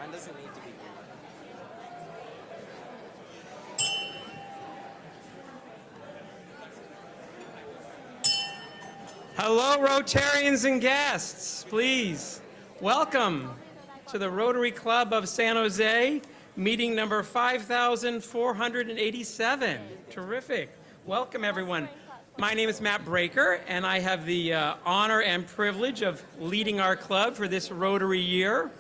Mine doesn't need to be. Hello, Rotarians and guests. Please, welcome to the Rotary Club of San Jose, meeting number 5,487. Terrific. Welcome, everyone. My name is Matt Breaker, and I have the honor and privilege of leading our club for this Rotary year.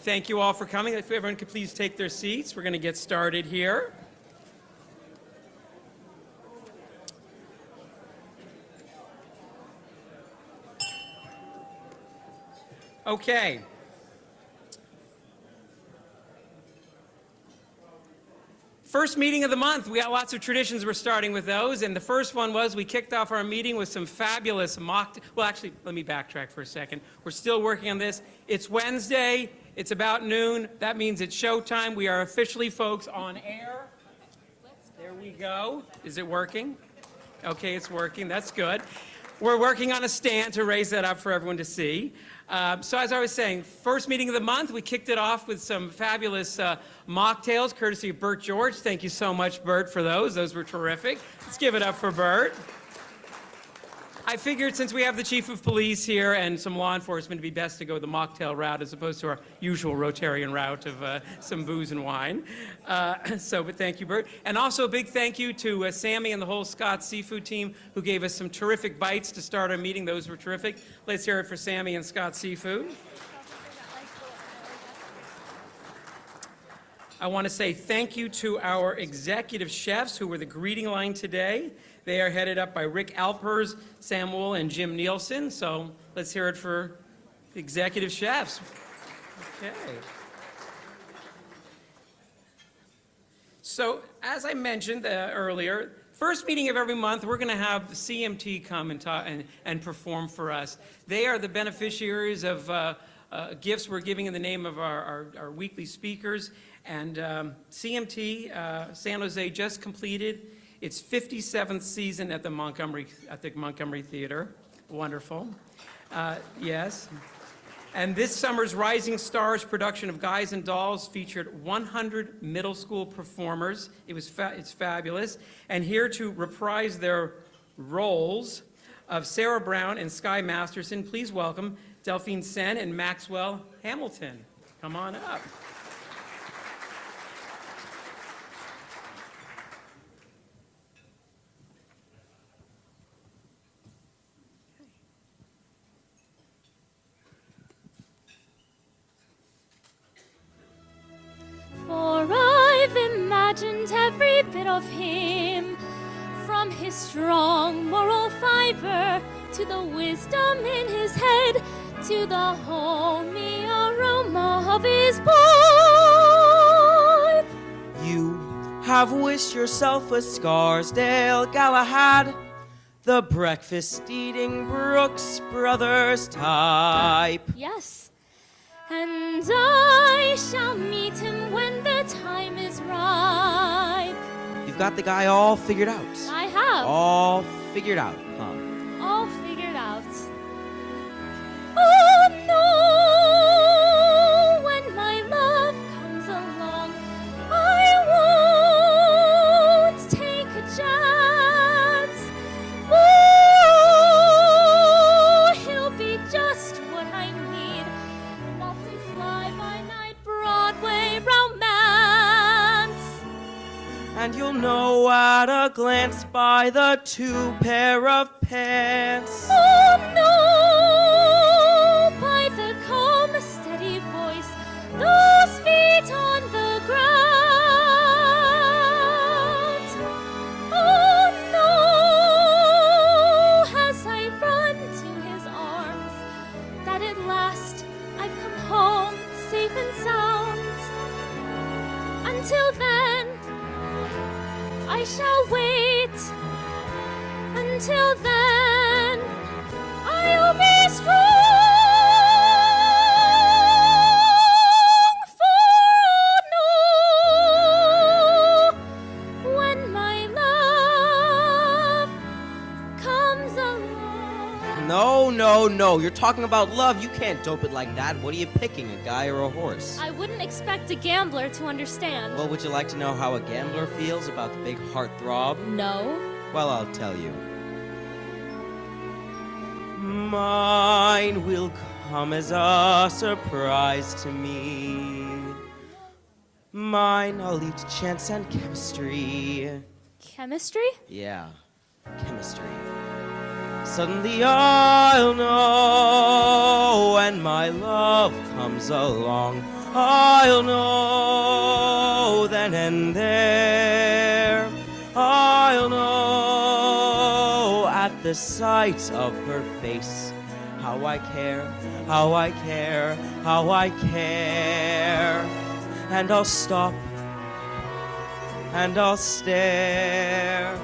Thank you all for coming. If everyone could please take their seats, we're going to get started here. Okay. First meeting of the month. We got lots of traditions. We're starting with those. And the first one was we kicked off our meeting with some fabulous well, actually, let me backtrack for a second. We're still working on this. It's Wednesday. It's about noon. That means it's showtime. We are officially, folks, on air. There we go. Is it working? Okay, it's working. That's good. We're working on a stand to raise that up for everyone to see. So as I was saying, first meeting of the month, we kicked it off with some fabulous mocktails, courtesy of Bert George. Thank you so much, Bert, for those. Those were terrific. Let's give it up for Bert. I figured since we have the chief of police here and some law enforcement, it'd be best to go the mocktail route as opposed to our usual Rotarian route of some booze and wine. But thank you, Bert. And also a big thank you to Sammy and the whole Scott Seafood team who gave us some terrific bites to start our meeting. Those were terrific. Let's hear it for Sammy and Scott Seafood. I want to say thank you to our executive chefs who were the greeting line today. They are headed up by Rick Alpers, Sam Wool, and Jim Nielsen. So let's hear it for the executive chefs. Okay. So as I mentioned earlier, first meeting of every month, we're going to have CMT come and talk and perform for us. They are the beneficiaries of gifts we're giving in the name of our weekly speakers. And CMT, San Jose, just completed its 57th season at the Montgomery Theater. Wonderful. Yes. And this summer's Rising Stars production of Guys and Dolls featured 100 middle school performers. It's fabulous. And here to reprise their roles of Sarah Brown and Sky Masterson, please welcome Delphine Sen and Maxwell Hamilton. Come on up. For I've imagined every bit of him, from his strong moral fiber to the wisdom in his head, to the homey aroma of his pipe. You have wished yourself a Scarsdale Galahad, the breakfast-eating Brooks Brothers type. Yes. And I shall meet him when the time is ripe. You've got the guy all figured out. I have. All figured out, huh? All figured out. Oh no, when my love comes along, I won't take a chance. For he'll be just what I need. Lots of fly-by-night Broadway romance. And you'll know at a glance by the two pair of pants. Oh no, by the calm, steady voice, those feet on the ground. Oh no, as I run to his arms, that at last I've come home safe and sound. Until then, I shall wait. Until then, I'll be strong. For no, when my love comes along. No, no. You're talking about love. You can't dope it like that. What are you picking, a guy or a horse? I wouldn't expect a gambler to understand. Well, would you like to know how a gambler feels about the big heartthrob? No. Well, I'll tell you. Mine will come as a surprise to me. Mine, I'll leave to chance and chemistry. Chemistry? Yeah, chemistry. Suddenly I'll know when my love comes along. I'll know then and there. I'll know at the sight of her face how I care, how I care, how I care. And I'll stop and I'll stare,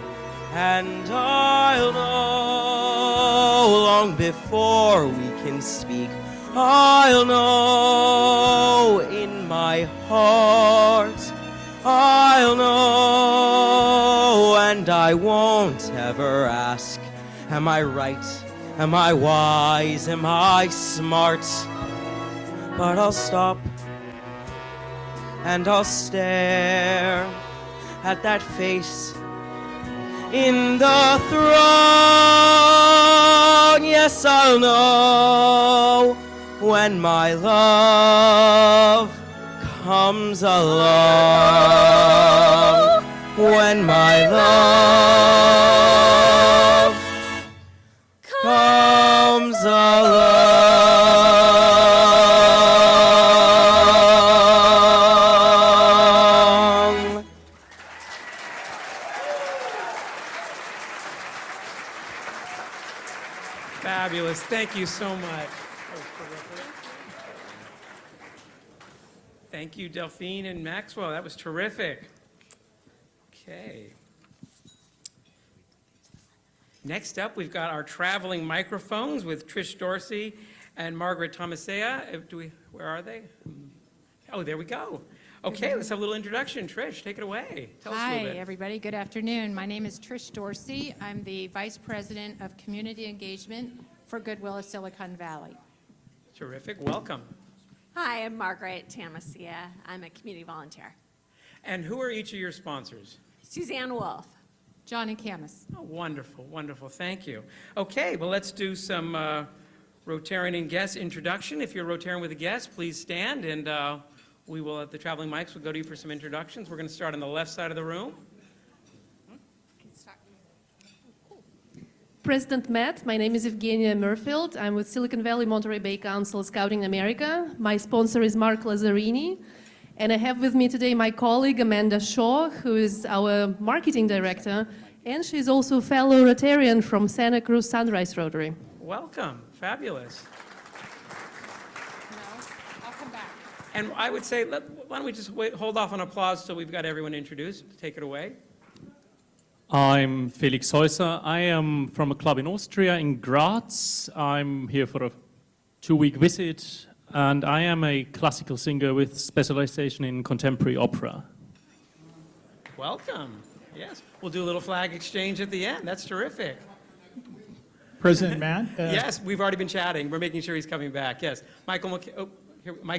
and I'll know long before we can speak. I'll know in my heart. I'll know, and I won't ever ask, am I right? Am I wise? Am I smart? But I'll stop and I'll stare at that face in the throne. Yes, I'll know when my love comes along. When my love comes along. Fabulous. Thank you so much. That was terrific. Thank you, Delphine and Maxwell. That was terrific. Okay. Next up, we've got our traveling microphones with Trish Dorsey and Margaret Tomasea. Where are they? Oh, there we go. Okay, let's have a little introduction. Trish, take it away. Tell us a Hi, little bit. everybody. Good afternoon. My name is Trish Dorsey. I'm the Vice President of Community Engagement for Goodwill of Silicon Valley. Terrific. Welcome. Hi, I'm Margaret Tomasea. I'm a community volunteer. And who are each of your sponsors? Suzanne Wolf. John and Camus. Oh, wonderful, wonderful. Thank you. Okay, well, let's do some Rotarian and guest introduction. If you're Rotarian with a guest, please stand, and we will, at the traveling mics, we'll go to you for some introductions. We're going to start on the left side of the room. President Matt, my name is Evgenia Murfield. I'm with Silicon Valley Monterey Bay Council Scouting America. My sponsor is Mark Lazzarini. And I have with me today my colleague Amanda Shaw, who is our marketing director, and she's also a fellow Rotarian from Santa Cruz Sunrise Rotary. Welcome. Fabulous. I'll come back. And I would say, why don't we just hold off on applause till we've got everyone introduced. Take it away. I'm Felix Häuser. I am from a club in Austria, in Graz. I'm here for a 2-week visit, and I am a classical singer with specialization in contemporary opera. Welcome. Yes. We'll do a little flag exchange at the end. That's terrific. President Matt? Yes, we've already been chatting. We're making sure he's coming back. Yes. Mike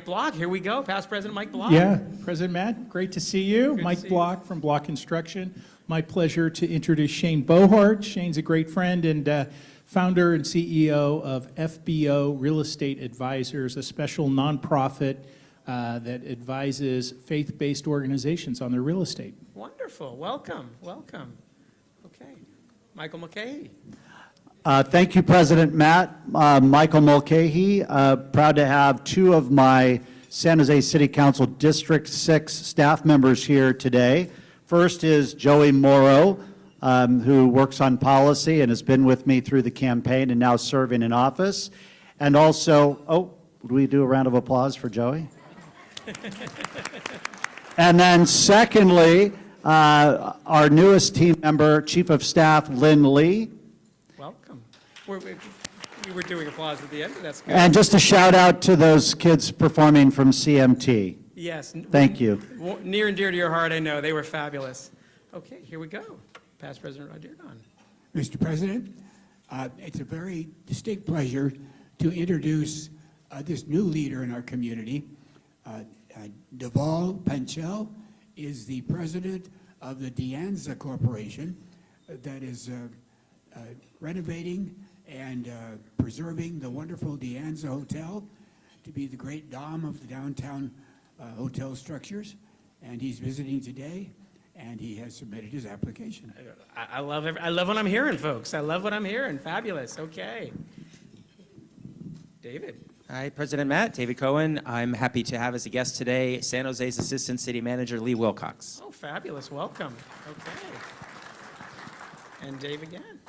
Block, here we go. Past President Mike Block. Yeah, President Matt, great to see you. to Mike see you. Block from Block Instruction. My pleasure to introduce Shane Bohart. Shane's a great friend and founder and CEO of FBO Real Estate Advisors, a special nonprofit that advises faith-based organizations on their real estate. Wonderful. Welcome. Welcome. Okay. Michael McKay. Thank you, President Matt. Michael Mulcahy, proud to have 2 of my San Jose City Council District 6 staff members here today. First is Joey Morrow, who works on policy and has been with me through the campaign and now serving in office. And also, would we do a round of applause for Joey? And then secondly, our newest team member, Chief of Staff Lynn Lee. Welcome. We were doing applause at the end, but that's good. And just a shout out to those kids performing from CMT. Yes. Thank you. Near and dear to your heart, I know. They were fabulous. Okay, here we go. Past President Roger Don. Mr. President, it's a very distinct pleasure to introduce this new leader in our community. Deval Penchel is the president of the De Anza Corporation that is renovating and preserving the wonderful De Anza Hotel to be the great dom of the downtown hotel structures. And he's visiting today, and he has submitted his application. I love what I'm hearing, folks. I love what I'm hearing. Fabulous. Okay. David. Hi, President Matt, David Cohen. I'm happy to have as a guest today San Jose's Assistant City Manager Lee Wilcox. Oh, fabulous. Welcome. Okay. And Dave again.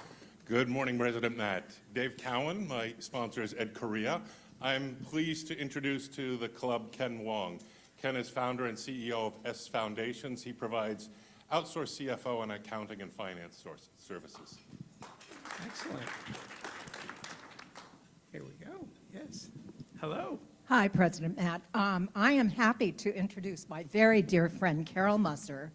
Good morning, President Matt. Dave Cowan, my sponsor is Ed Correa. I'm pleased to introduce to the club Ken Wong. Ken is founder and CEO of S Foundations. He provides outsourced CFO and accounting and finance services. Excellent. Here we go. Yes. Hello. Hi, President Matt. I am happy to introduce my very dear friend, Carol Musser,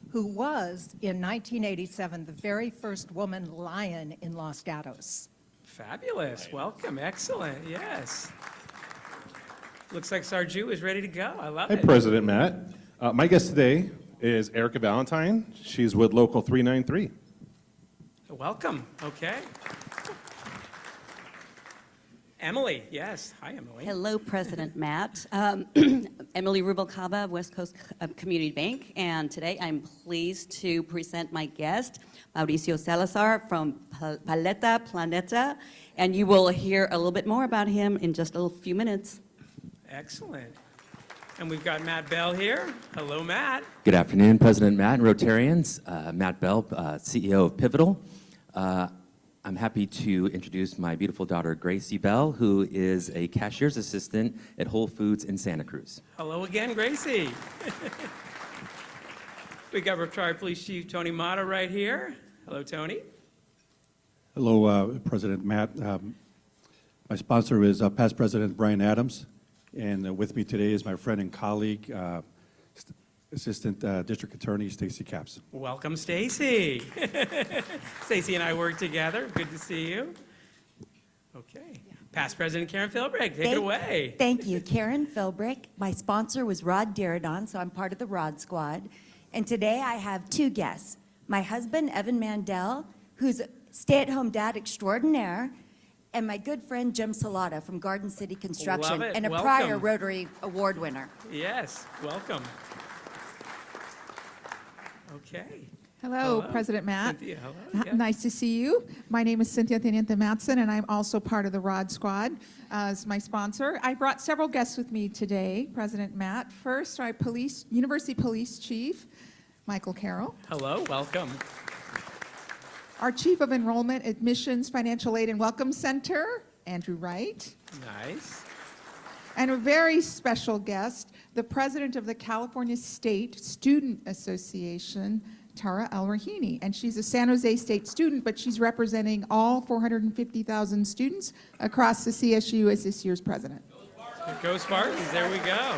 who was, in 1987, the very first woman lion in Los Gatos. Fabulous. Welcome. Excellent. Yes. Looks like Sarju is ready to go. I love it. Hi, President Matt. My guest today is Erica Valentine. She's with Local 393. Welcome. Okay. Emily, yes. Hi, Emily. Hello, President Matt. Emily Rubalcaba of West Coast Community Bank, and today I'm pleased to present my guest, Mauricio Salazar from Paleta Planeta, and you will hear a little bit more about him in just a few minutes. Excellent. And we've got Matt Bell here. Hello, Matt. Good afternoon, President Matt and Rotarians. Matt Bell, CEO of Pivotal. I'm happy to introduce my beautiful daughter, Gracie Bell, who is a cashier's assistant at Whole Foods in Santa Cruz. Hello again, Gracie. We got Retired Police Chief Tony Mata right here. Hello, Tony. Hello, President Matt. My sponsor is past President Brian Adams, and with me today is my friend and colleague, Assistant District Attorney Stacy Capps. Welcome, Stacy. Stacy and I work together. Good to see you. Okay. Past President Karen Philbrick, take it away. Thank you. Karen Philbrick. My sponsor was Rod Darradon, so I'm part of the Rod Squad. And today I have two guests. My husband, Evan Mandel, who's a stay-at-home dad extraordinaire, and my good friend, Jim Salata from Garden City Construction, Love it. and a Welcome. prior Rotary Award winner. Yes, welcome. Okay. Hello, President Matt. Cynthia, hello. Yeah. Nice to see you. My name is Cynthia Teniente Matson, and I'm also part of the Rod Squad as my sponsor. I brought several guests with me today, President Matt. First, our University Police Chief, Michael Carroll. Hello, welcome. Our Chief of Enrollment, Admissions, Financial Aid, and Welcome Center, Andrew Wright. Nice. And a very special guest, the President of the California State Student Association, Tara El-Rahini. And she's a San Jose State student, but she's representing all 450,000 students across the CSU as this year's president. Go Spartans, there we go.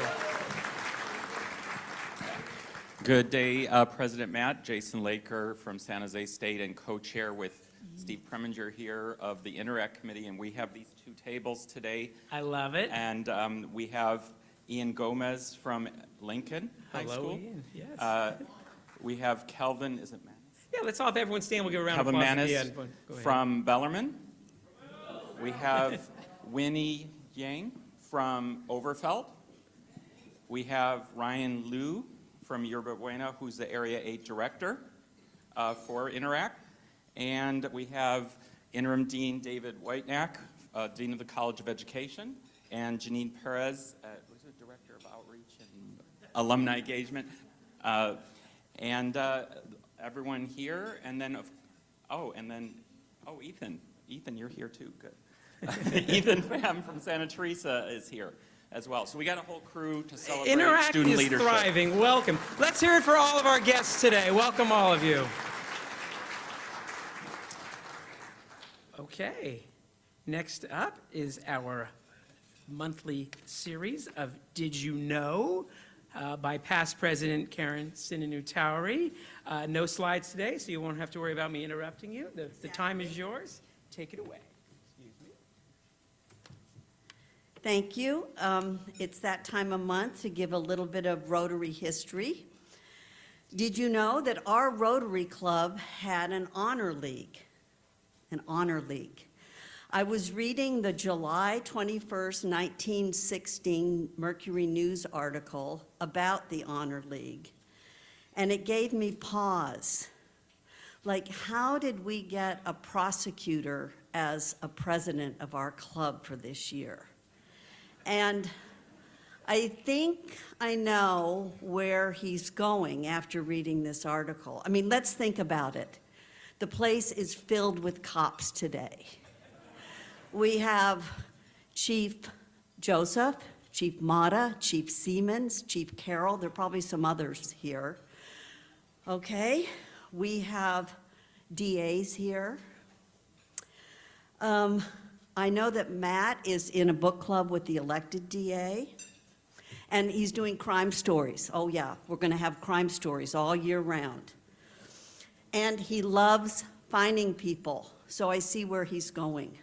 Good day, President Matt. Jason Laker from San Jose State and co-chair with Steve Preminger here of the Interact Committee, and we have these two tables today. I love it. And we have Ian Gomez from Lincoln High Hello, School. Ian. Yes. We have Kelvin, is it Manis? Yeah, let's all have everyone stand. We'll give a round of Kelvin applause at Manis the end. Go ahead. from Bellarmine. We have Winnie Yang from Overfeld. We have Ryan Liu from Yerba Buena, who's the Area 8 Director for Interact. And we have Interim Dean David Whitenack, Dean of the College of Education, and Janine Perez, who's the Director of Outreach and Alumni Engagement. And everyone here, and then, Ethan. Ethan, you're here too, good. Ethan Pham from Santa Teresa is here as well. So we got a whole crew to celebrate Interact student is leadership. thriving. Welcome. Let's hear it for all of our guests today. Welcome, all of you. Okay. Next up is our monthly series of Did You Know? By past President Karen Sinanu-Towery. No slides today, so you won't have to worry about me interrupting you. The time is yours. Take it away. Excuse me. Thank you. It's that time of month to give a little bit of Rotary history. Did you know that our Rotary Club had an honor league? An honor league. I was reading the July 21st, 1916 Mercury News article about the Honor League, and it gave me pause. Like, how did we get a prosecutor as a president of our club for this year? And I think I know where he's going after reading this article. I mean, let's think about it. The place is filled with cops today. We have Chief Joseph, Chief Mata, Chief Siemens, Chief Carroll. There are probably some others here. Okay, we have DAs here. I know that Matt is in a book club with the elected DA, and he's doing crime stories. Oh yeah, we're going to have crime stories all year round. And he loves finding people, so I see where he's going.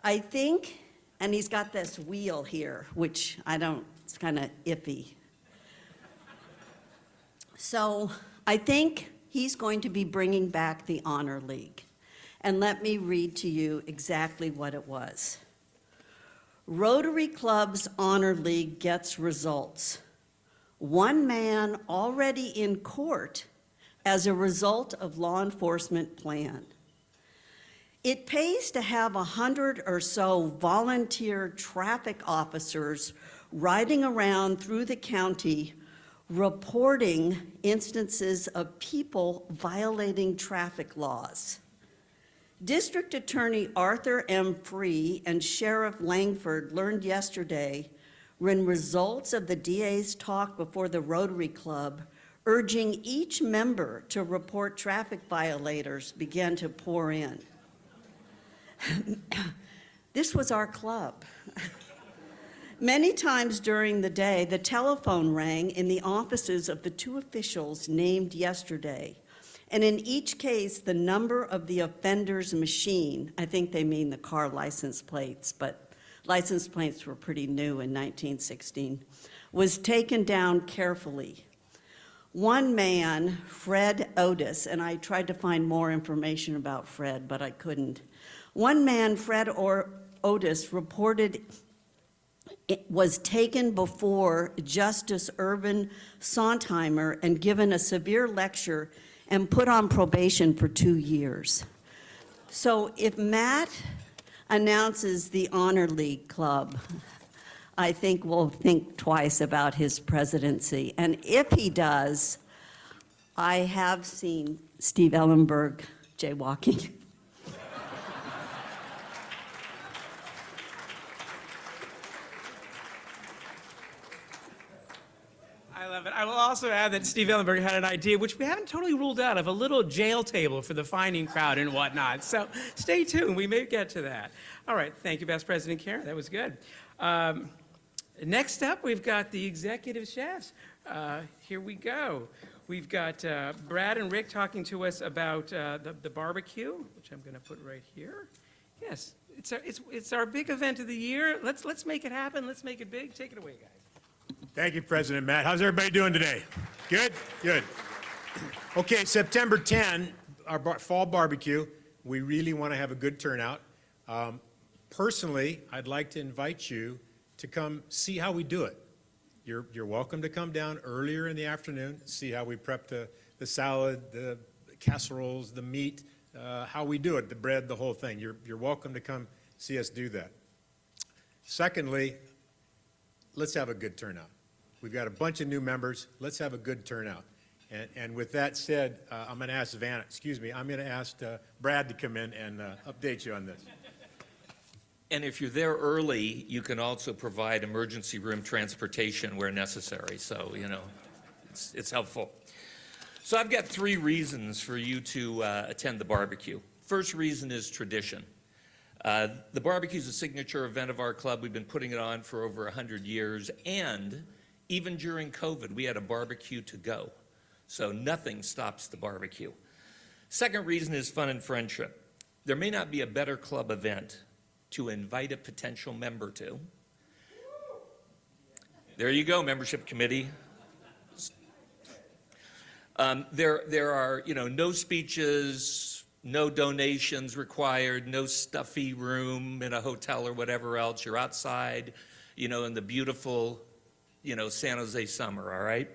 I think, and he's got this wheel here, which it's kind of iffy. So I think he's going to be bringing back the Honor League. And let me read to you exactly what it was. Rotary Club's Honor League gets results. One man already in court as a result of law enforcement plan. It pays to have 100 or so volunteer traffic officers riding around through the county reporting instances of people violating traffic laws. District Attorney Arthur M. Free and Sheriff Langford learned yesterday when results of the DA's talk before the Rotary Club urging each member to report traffic violators began to pour in. This was our club. Many times during the day, the telephone rang in the offices of the two officials named yesterday. And in each case, the number of the offender's machine, I think they mean the car license plates, but license plates were pretty new in 1916, was taken down carefully. One man, Fred Otis, and I tried to find more information about Fred, but I couldn't. One man, Fred Otis, reported it was taken before Justice Irvin Sontheimer and given a severe lecture and put on probation for 2 years. So if Matt announces the Honor League Club, I think we'll think twice about his presidency. And if he does, I have seen Steve Ellenberg jaywalking. I love it. I will also add that Steve Ellenberg had an idea, which we haven't totally ruled out, of a little jail table for the finding crowd and whatnot. So stay tuned. We may get to that. All right. Thank you, Best President Karen. That was good. Next up, we've got the executive chefs. Here we go. We've got Brad and Rick talking to us about the barbecue, which I'm going to put right here. Yes, it's our big event of the year. Let's make it happen. Let's make it big. Take it away, guys. Thank you, President Matt. How's everybody doing today? Good? Good. Okay, September 10, our fall barbecue. We really want to have a good turnout. Personally, I'd like to invite you to come see how we do it. You're welcome to come down earlier in the afternoon, see how we prep the salad, the casseroles, the meat, how we do it, the bread, the whole thing. You're welcome to come see us do that. Secondly, let's have a good turnout. We've got a bunch of new members. Let's have a good turnout. And with that said, I'm going to ask I'm going to ask Brad to come in and update you on this. And if you're there early, you can also provide emergency room transportation where necessary. So, you know, it's helpful. So I've got 3 reasons for you to attend the barbecue. First reason is tradition. The barbecue is a signature event of our club. We've been putting it on for over 100 years. And even during COVID, we had a barbecue to go. So nothing stops the barbecue. Second reason is fun and friendship. There may not be a better club event to invite a potential member to There you go, membership committee. There are, no speeches, no donations required, no stuffy room in a hotel or whatever else. You're outside, in the beautiful, San Jose summer, all right?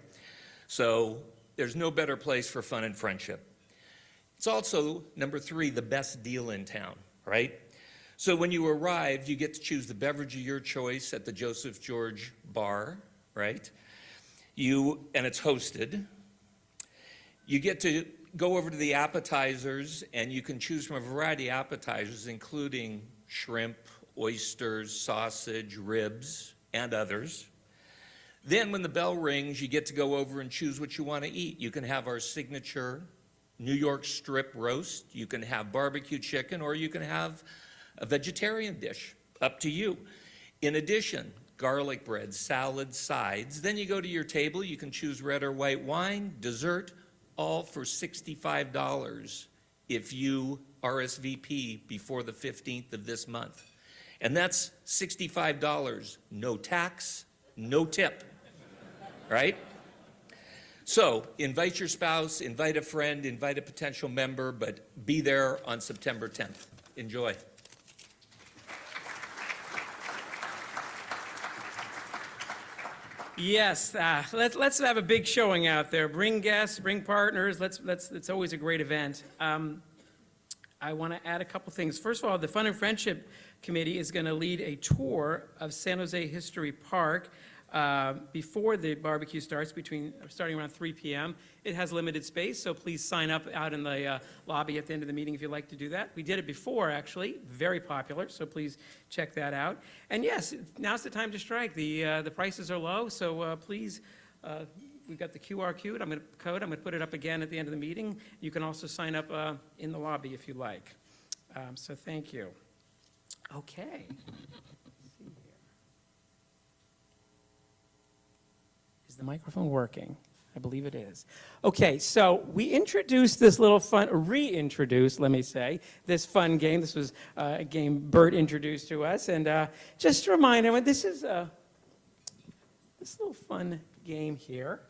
So there's no better place for fun and friendship. It's also, number 3, the best deal in town, right? So when you arrive, you get to choose the beverage of your choice at the Joseph George Bar, right? And it's hosted. You get to go over to the appetizers, and you can choose from a variety of appetizers, including shrimp, oysters, sausage, ribs, and others. Then when the bell rings, you get to go over and choose what you want to eat. You can have our signature New York strip roast, you can have barbecue chicken, or you can have a vegetarian dish, up to you. In addition, garlic bread, salad, sides. Then you go to your table, you can choose red or white wine, dessert, all for $65 if you RSVP before the 15th of this month. And that's $65, no tax, no tip, right? So invite your spouse, invite a friend, invite a potential member, but be there on September 10th. Enjoy. Yes, let's have a big showing out there. Bring guests, bring partners. It's always a great event. I want to add a couple things. First of all, the Fun and Friendship Committee is going to lead a tour of San Jose History Park before the barbecue starts, starting around 3 p.m. It has limited space, so please sign up out in the lobby at the end of the meeting if you'd like to do that. We did it before, actually, very popular, so please check that out. And yes, now's the time to strike. The prices are low, so please, we've got the QR code. I'm going to put it up again at the end of the meeting. You can also sign up in the lobby if you like. So thank you. Okay. Is the microphone working? I believe it is. Okay, so we introduced this little reintroduced, let me say, this fun game. This was a game Bert introduced to us. And just to remind everyone, this little fun game here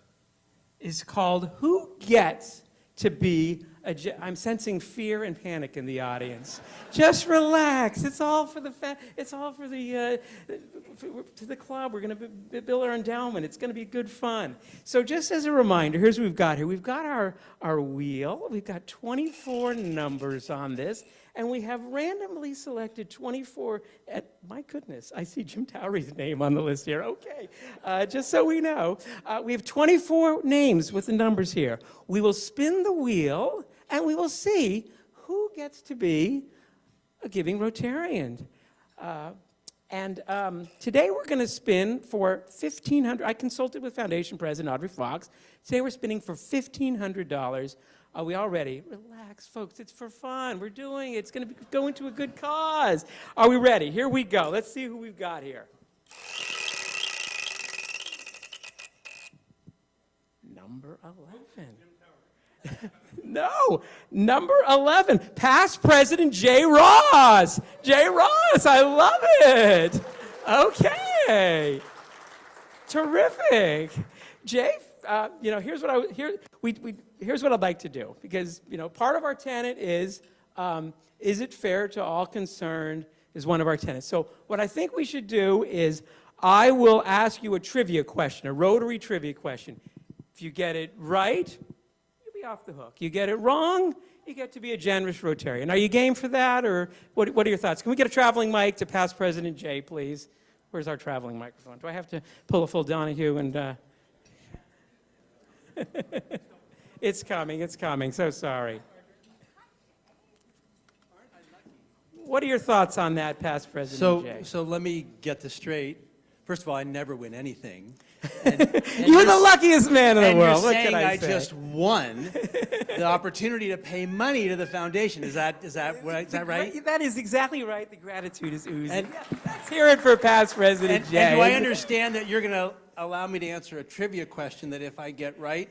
is called Who Gets to Be a I'm sensing fear and panic in the audience. Just relax. It's all for the to the club. We're going to build our endowment. It's going to be good fun. So just as a reminder, here's what we've got here. We've got our wheel. We've got 24 numbers on this, and we have randomly selected 24. My goodness, I see Jim Towery's name on the list here. Okay, just so we know, we have 24 names with the numbers here. We will spin the wheel, and we will see who gets to be a giving Rotarian. Today we're going to spin for $1,500. I consulted with Foundation President Audrey Fox. Today we're spinning for $1,500. Are we all ready? Relax, folks. It's for fun. We're doing it. It's going to go into a good cause. Are we ready? Here we go. Let's see who we've got here. Number 11. No, number 11, past President Jay Ross. Jay Ross, I love it. Okay, terrific. Jay, here's what I'd like to do, because part of our tenet is it fair to all concerned is one of our tenets. So what I think we should do is I will ask you a trivia question, a Rotary trivia question. If you get it right, off the hook. You get it wrong, you get to be a generous Rotarian. Are you game for that, or what are your thoughts? Can we get a traveling mic to past President Jay, please? Where's our traveling microphone? Do I have to pull a full Donahue and... It's coming, so sorry. What are your thoughts on that, past President Jay? So let me get this straight. First of all, I never win anything. You're the luckiest man in the world. What can I say? I just won the opportunity to pay money to the foundation. Is that right? That is exactly right. The gratitude is oozing. Let's hear it for past President Jay. And do I understand that you're going to allow me to answer a trivia question that if I get right,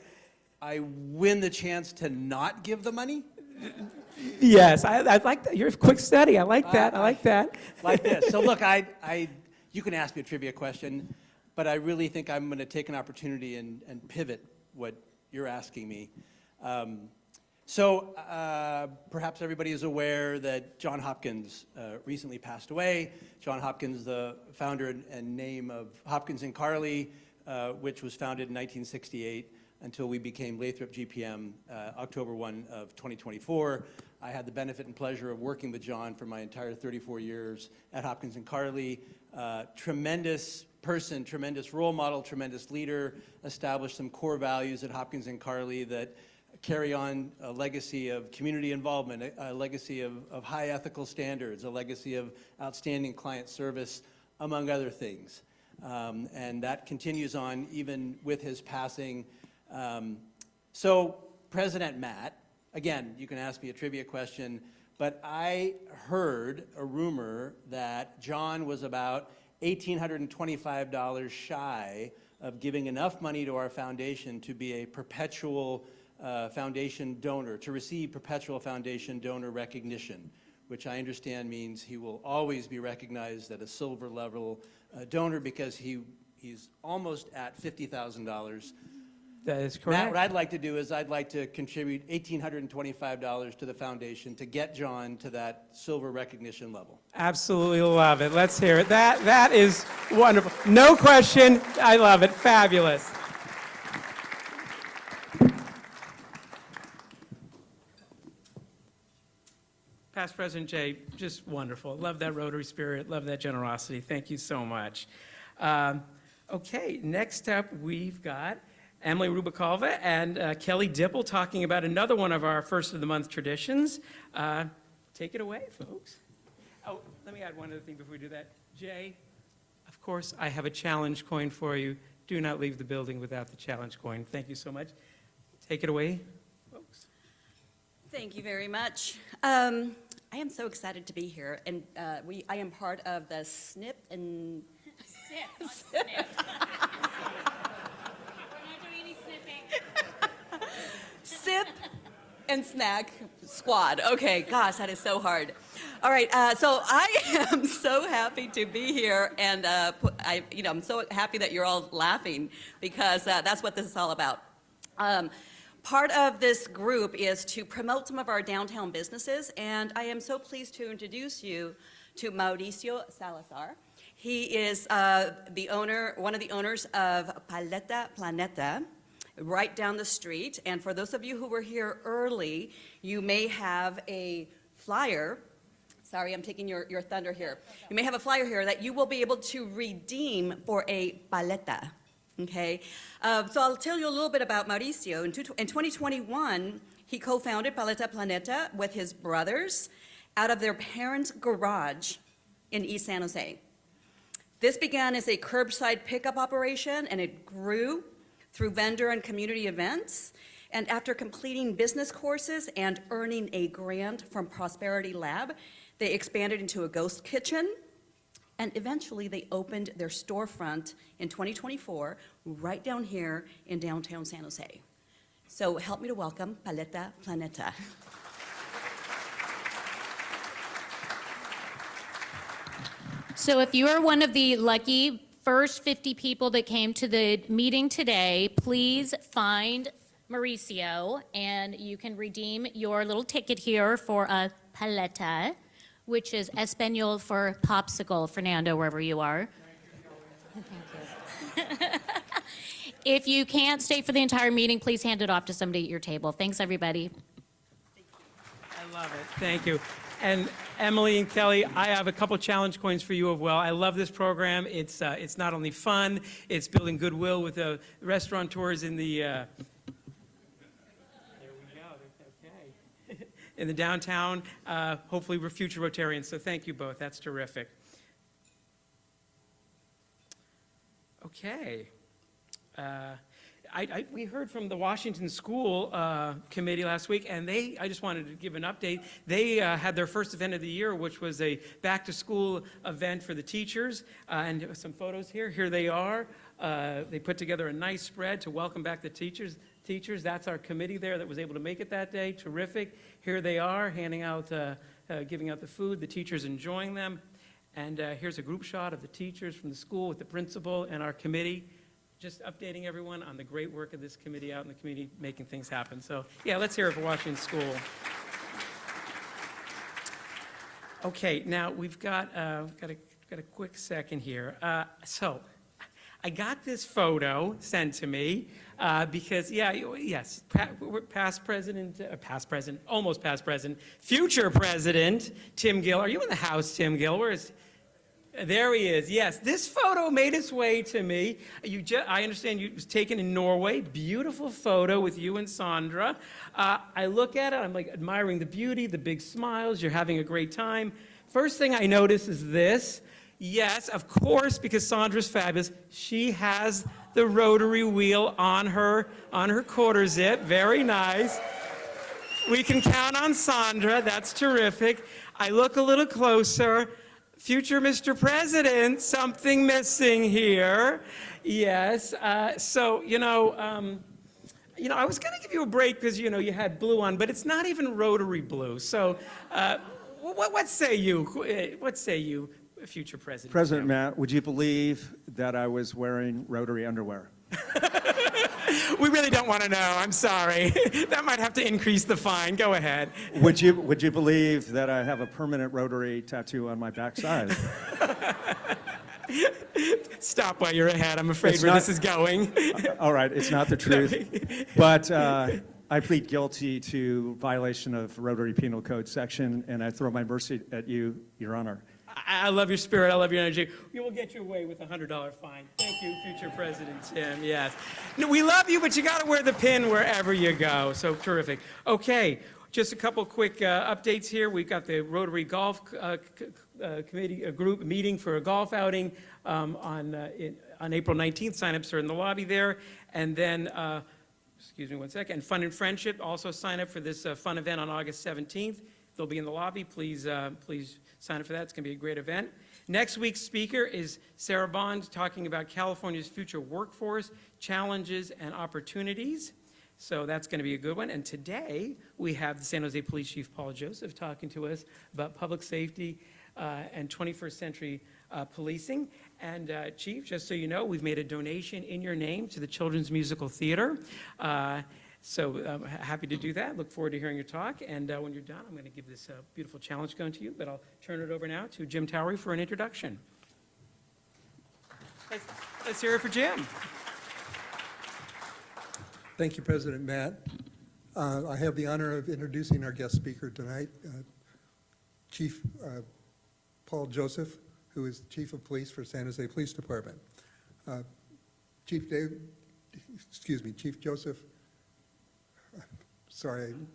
I win the chance to not give the money? Yes, I like that. You're a quick study. I like that. Like this. So look, you can ask me a trivia question. but I really think I'm going to take an opportunity and pivot what you're asking me. Perhaps everybody is aware that John Hopkins recently passed away. John Hopkins, the founder and name of Hopkins and Carley, which was founded in 1968 until we became Lathrop GPM October 1 of 2024. I had the benefit and pleasure of working with John for my entire 34 years at Hopkins and Carley. Tremendous person, tremendous role model, tremendous leader, established some core values at Hopkins and Carley that carry on a legacy of community involvement, a legacy of high ethical standards, a legacy of outstanding client service, among other things. And that continues on even with his passing. So President Matt, again, you can ask me a trivia question, but I heard a rumor that John was about $1,825 shy of giving enough money to our foundation to be a perpetual foundation donor, to receive perpetual foundation donor recognition, which I understand means he will always be recognized at a silver level donor because he's almost at $50,000. That is correct. Matt, what I'd like to do is I'd like to contribute $1,825 to the foundation to get John to that silver recognition level. Absolutely love it. Let's hear it. That is wonderful. No question. I love it. Fabulous. Past President Jay, just wonderful. Love that Rotary spirit. Love that generosity. Thank you so much. Okay, next up we've got Emily Rubalcaba and Kelly Dipple talking about another one of our first of the month traditions. Take it away, folks. Oh, let me add one other thing before we do that. Jay, of course, I have a challenge coin for you. Do not leave the building without the challenge coin. Thank you so much. Take it away, folks. Thank you very much. I am so excited to be here, and I am part of the SNP and Sip and Snack Squad. Okay, gosh, that is so hard. All right, so I am so happy to be here, and I'm so happy that you're all laughing because that's what this is all about. Part of this group is to promote some of our downtown businesses, and I am so pleased to introduce you to Mauricio Salazar. He is one of the owners of Paleta Planeta, right down the street. And for those of you who were here early, you may have a flyer. Sorry, I'm taking your thunder here. You may have a flyer here that you will be able to redeem for a paleta. Okay, so I'll tell you a little bit about Mauricio. In 2021, he co-founded Paleta Planeta with his brothers out of their parents' garage in East San Jose. This began as a curbside pickup operation, and it grew through vendor and community events. And after completing business courses and earning a grant from Prosperity Lab, they expanded into a ghost kitchen. And eventually, they opened their storefront in 2024 right down here in downtown San Jose. So help me to welcome Paleta Planeta. So if you are one of the lucky first 50 people that came to the meeting today, please find Mauricio, and you can redeem your little ticket here for a paleta, which is Espanol for popsicle, Fernando, wherever you are. Thank you. If you can't stay for the entire meeting, please hand it off to somebody at your table. Thanks, everybody. I love it. Thank you. And Emily and Kelly, I have a couple challenge coins for you as well. I love this program. It's not only fun, it's building goodwill with the restaurateurs in the in the downtown. Hopefully we're future Rotarians, so thank you both. That's terrific. Okay. We heard from the Washington School Committee last week, and I just wanted to give an update. They had their first event of the year, which was a back-to-school event for the teachers, and some photos here. Here they are. They put together a nice spread to welcome back the teachers. That's our committee there that was able to make it that day. Terrific. Here they are, handing out, giving out the food. The teachers enjoying them. And here's a group shot of the teachers from the school with the principal and our committee, just updating everyone on the great work of this committee out in the community, making things happen. So yeah, let's hear it for Washington School. Okay, now we've got a quick second here. So I got this photo sent to me because, past president, almost past president, future president, Tim Gill. Are you in the house, Tim Gill? Where is There he is. Yes, this photo made its way to me. I understand it was taken in Norway. Beautiful photo with you and Sandra. I look at it. I'm like admiring the beauty, the big smiles. You're having a great time. First thing I notice is this. Yes, of course, because Sandra's fabulous. She has the rotary wheel on her quarter zip. Very nice. We can count on Sandra. That's terrific. I look a little closer. Future Mr. President, something missing here. Yes. I was going to give you a break because, you had blue on, but it's not even rotary blue. So what say you? What say you, Future President? President Matt, would you believe that I was wearing rotary underwear? We really don't want to know. I'm sorry. That might have to increase the fine. Go ahead. Would you believe that I have a permanent rotary tattoo on my backside? Stop while you're ahead. I'm afraid where this is going. All right, it's not the truth. But I plead guilty to violation of Rotary Penal Code section, and I throw my mercy at you, Your Honor. I love your spirit. I love your energy. We will get you away with a $100 fine. Thank you, Future President Tim. Yes. No, we love you, but you got to wear the pin wherever you go. So terrific. Okay, just a couple quick updates here. We've got the Rotary Golf Committee group meeting for a golf outing on April 19th. Sign-ups are in the lobby there. And then, excuse me one second, Fun and Friendship, also sign up for this fun event on August 17th. They'll be in the lobby. Please sign up for that. It's going to be a great event. Next week's speaker is Sarah Bond, talking about California's future workforce, challenges, and opportunities. So that's going to be a good one. And today, we have the San Jose Police Chief Paul Joseph talking to us about public safety and 21st century policing. And Chief, just so you know, we've made a donation in your name to the Children's Musical Theater. So I'm happy to do that. Look forward to hearing your talk. And when you're done, I'm going to give this beautiful challenge going to you. But I'll turn it over now to Jim Towery for an introduction. Let's hear it for Jim. Thank you, President Matt. I have the honor of introducing our guest speaker tonight, Chief Paul Joseph, who is the Chief of Police for San Jose Police Department. Chief Joseph, sorry, I'm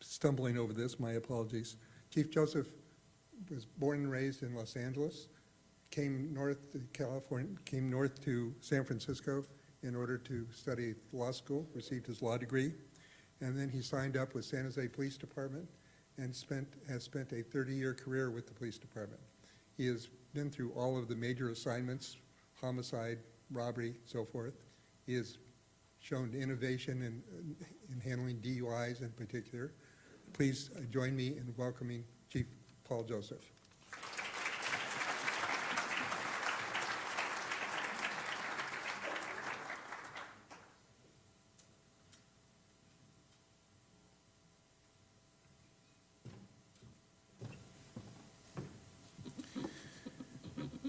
stumbling over this, my apologies. Chief Joseph was born and raised in Los Angeles, came north to San Francisco in order to study law school, received his law degree, and then he signed up with San Jose Police Department and has spent a 30-year career with the police department. He has been through all of the major assignments, homicide, robbery, so forth. He has shown innovation in handling DUIs in particular. Please join me in welcoming Chief Paul Joseph.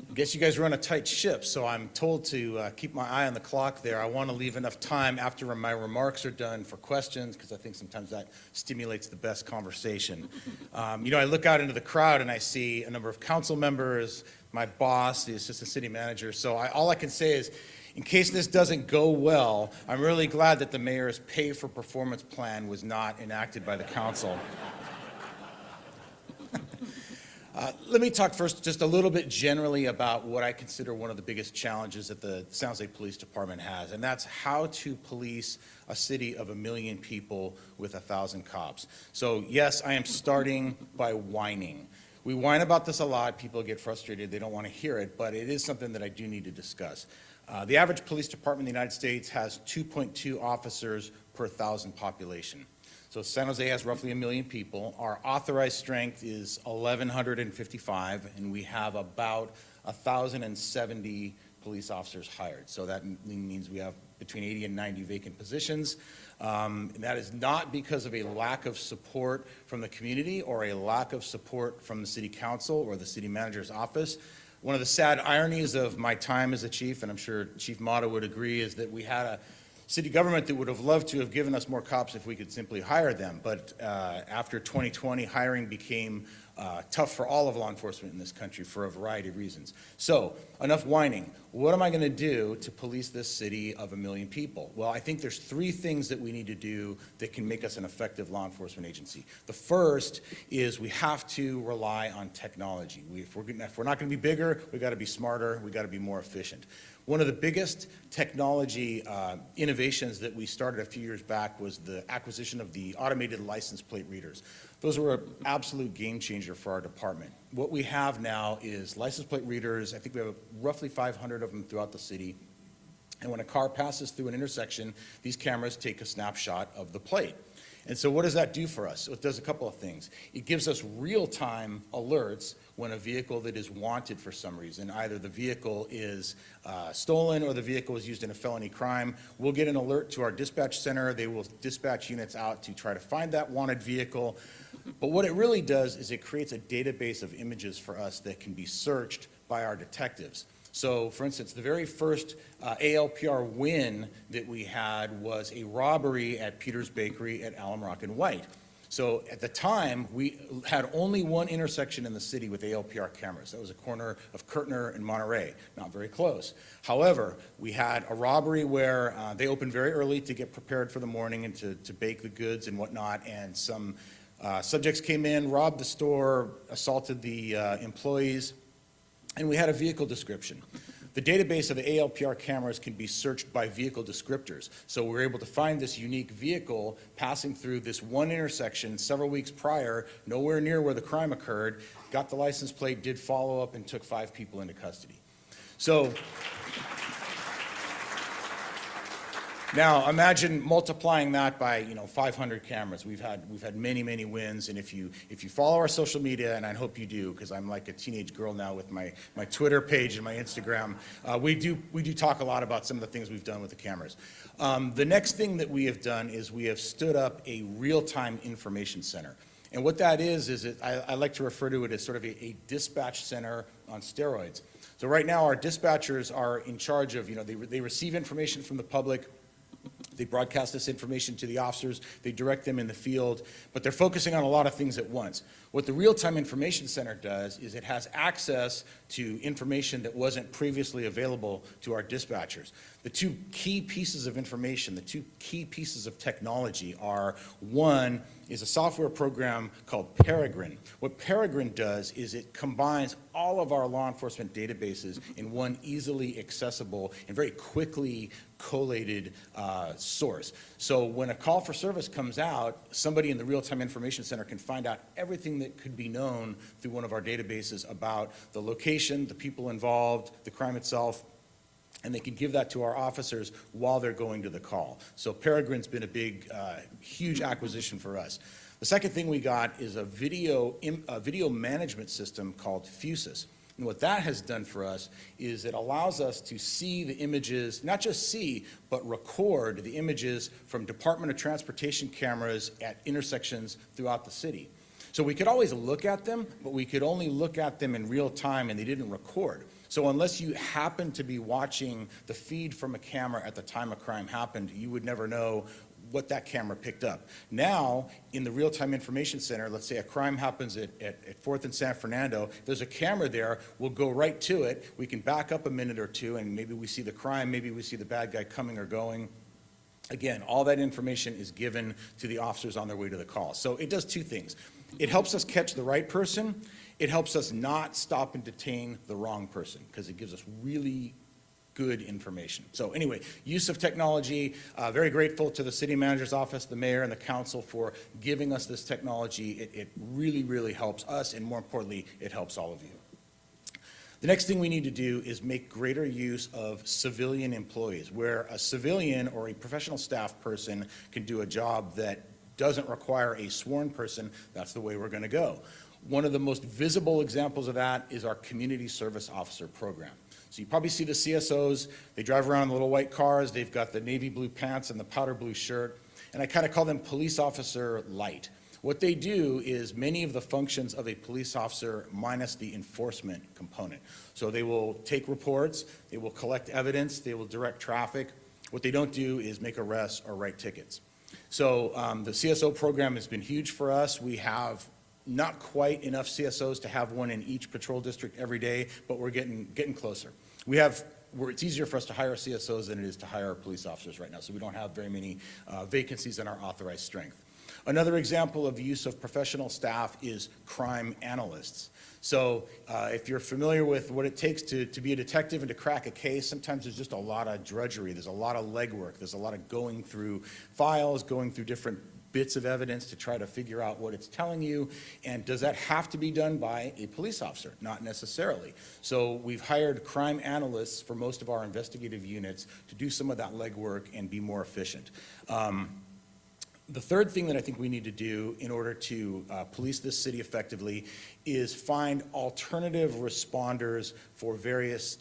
I guess you guys run a tight ship, so I'm told to keep my eye on the clock there. I want to leave enough time after my remarks are done for questions, because I think sometimes that stimulates the best conversation. I look out into the crowd and I see a number of council members, my boss, the assistant city manager. So all I can say is, in case this doesn't go well, I'm really glad that the mayor's pay-for-performance plan was not enacted by the council. Let me talk first just a little bit generally about what I consider one of the biggest challenges that the San Jose Police Department has, and that's how to police a city of 1 million people with 1,000 cops. So yes, I am starting by whining. We whine about this a lot. People get frustrated. They don't want to hear it, but it is something that I do need to discuss. The average police department in the United States has 2.2 officers per 1,000 population. So San Jose has roughly 1 million people. Our authorized strength is 1,155, and we have about 1,070 police officers hired. So that means we have between 80 and 90 vacant positions. And that is not because of a lack of support from the community or a lack of support from the city council or the city manager's office. One of the sad ironies of my time as a chief, and I'm sure Chief Mata would agree, is that we had a city government that would have loved to have given us more cops if we could simply hire them. But after 2020, hiring became tough for all of law enforcement in this country for a variety of reasons. So, enough whining. What am I going to do to police this city of 1 million people? Well, I think there's 3 things that we need to do that can make us an effective law enforcement agency. The first is we have to rely on technology. If we're not going to be bigger, we've got to be smarter, we've got to be more efficient. One of the biggest technology innovations that we started a few years back was the acquisition of the automated license plate readers. Those were an absolute game changer for our department. What we have now is license plate readers. I think we have roughly 500 of them throughout the city. And when a car passes through an intersection, these cameras take a snapshot of the plate. And so what does that do for us? So it does a couple of things. It gives us real-time alerts when a vehicle that is wanted for some reason, either the vehicle is stolen or the vehicle is used in a felony crime. We'll get an alert to our dispatch center. They will dispatch units out to try to find that wanted vehicle. But what it really does is it creates a database of images for us that can be searched by our detectives. So, for instance, the very first ALPR win that we had was a robbery at Peter's Bakery at Alum Rock and White. So at the time, we had only one intersection in the city with ALPR cameras. That was a corner of Kirtner and Monterey, not very close. However, we had a robbery where they opened very early to get prepared for the morning and to bake the goods and whatnot, and some subjects came in, robbed the store, assaulted the employees, and we had a vehicle description. The database of the ALPR cameras can be searched by vehicle descriptors. So we're able to find this unique vehicle passing through this one intersection several weeks prior, nowhere near where the crime occurred, got the license plate, did follow up, and took 5 people into custody. So now imagine multiplying that by 500 cameras. We've had many wins, and if you follow our social media, and I hope you do, because I'm like a teenage girl now with my Twitter page and my Instagram, we do talk a lot about some of the things we've done with the cameras. The next thing that we have done is we have stood up a real-time information center. And what that is I like to refer to it as sort of a dispatch center on steroids. So right now our dispatchers are in charge of, they receive information from the public. They broadcast this information to the officers, they direct them in the field, but they're focusing on a lot of things at once. What the Real-Time Information Center does is it has access to information that wasn't previously available to our dispatchers. The 2 key pieces of information, the 2 key pieces of technology are, one is a software program called Peregrine. What Peregrine does is it combines all of our law enforcement databases in one easily accessible and very quickly collated source. So when a call for service comes out, somebody in the Real-Time Information Center can find out everything that could be known through one of our databases about the location, the people involved, the crime itself, and they can give that to our officers while they're going to the call. So Peregrine's been a big, huge acquisition for us. The second thing we got is a video management system called Fusus. And what that has done for us is it allows us to see the images, not just see, but record the images from Department of Transportation cameras at intersections throughout the city. So we could always look at them, but we could only look at them in real time and they didn't record. So unless you happen to be watching the feed from a camera at the time a crime happened, you would never know what that camera picked up. Now, in the Real-Time Information Center, let's say a crime happens at 4th and San Fernando, if there's a camera there, we'll go right to it, we can back up a minute or 2, and maybe we see the crime, maybe we see the bad guy coming or going. Again, all that information is given to the officers on their way to the call. So it does 2 things. It helps us catch the right person. It helps us not stop and detain the wrong person, because it gives us really good information. So anyway, use of technology, very grateful to the city manager's office, the mayor, and the council for giving us this technology. It really helps us, and more importantly, it helps all of you. The next thing we need to do is make greater use of civilian employees, where a civilian or a professional staff person can do a job that doesn't require a sworn person, that's the way we're going to go. One of the most visible examples of that is our Community Service Officer program. So you probably see the CSOs, they drive around in little white cars, they've got the navy blue pants and the powder blue shirt, and I kind of call them police officer light. What they do is many of the functions of a police officer minus the enforcement component. So they will take reports, they will collect evidence, they will direct traffic. What they don't do is make arrests or write tickets. So the CSO program has been huge for us. We have not quite enough CSOs to have one in each patrol district every day, but we're getting closer. It's easier for us to hire CSOs than it is to hire police officers right now, so we don't have very many vacancies in our authorized strength. Another example of the use of professional staff is crime analysts. So if you're familiar with what it takes to be a detective and to crack a case, sometimes there's just a lot of drudgery, there's a lot of legwork, there's a lot of going through files, going through different bits of evidence to try to figure out what it's telling you. And does that have to be done by a police officer? Not necessarily. So we've hired crime analysts for most of our investigative units to do some of that legwork and be more efficient. The third thing that I think we need to do in order to police this city effectively is find alternative responders for various